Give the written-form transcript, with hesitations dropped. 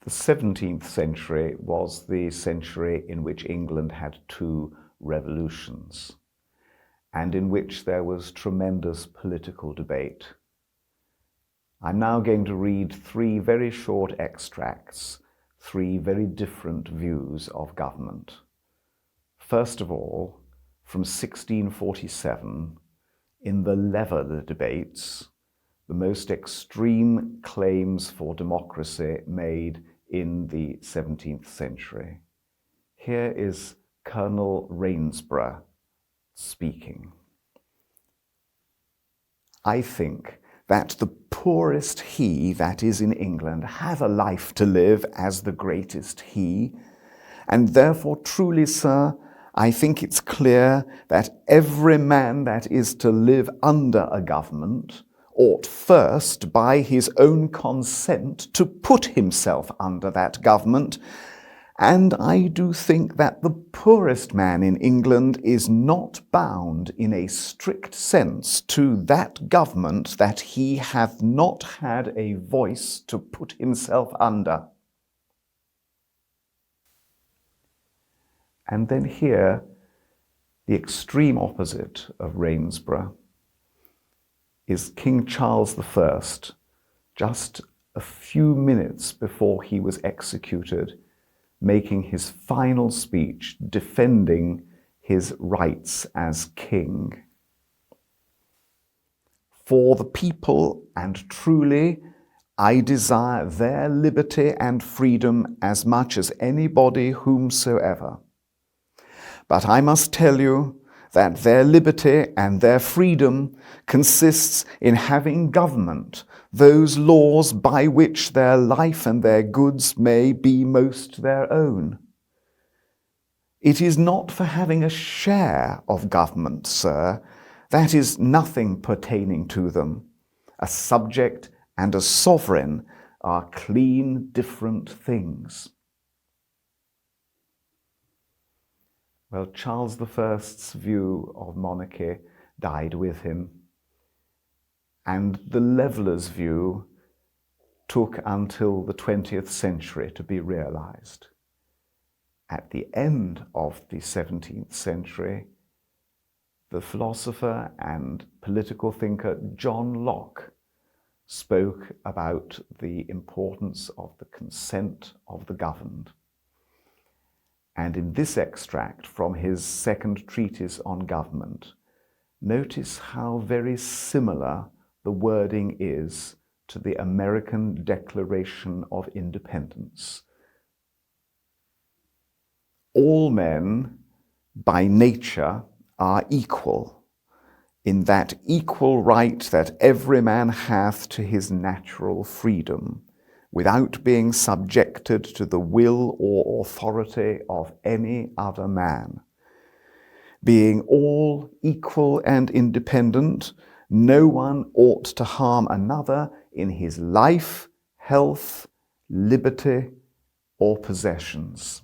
The 17th century was the century in which England had two revolutions, and in which there was tremendous political debate. I'm now going to read three very short extracts, three very different views of government. First of all, from 1647, in the lever debates, the most extreme claims for democracy made in the 17th century. Here is Colonel Rainsborough speaking. I think that the poorest he that is in England has a life to live as the greatest he, and therefore truly, sir, I think it's clear that every man that is to live under a government ought first, by his own consent, to put himself under that government. And I do think that the poorest man in England is not bound in a strict sense to that government that he hath not had a voice to put himself under. And then here, the extreme opposite of Rainsborough is King Charles I, just a few minutes before he was executed, making his final speech defending his rights as king. For the people, and truly, I desire their liberty and freedom as much as anybody whomsoever. But I must tell you that their liberty and their freedom consists in having government, those laws by which their life and their goods may be most their own. It is not for having a share of government, sir. That is nothing pertaining to them. A subject and a sovereign are clean different things. Well, Charles I's view of monarchy died with him, and the leveller's view took until the 20th century to be realized. At the end of the 17th century, the philosopher and political thinker John Locke spoke about the importance of the consent of the governed. And in this extract from his second treatise on government, notice how very similar the wording is to the American Declaration of Independence. All men, by nature, are equal, in that equal right that every man hath to his natural freedom, without being subjected to the will or authority of any other man. Being all equal and independent, no one ought to harm another in his life, health, liberty, or possessions.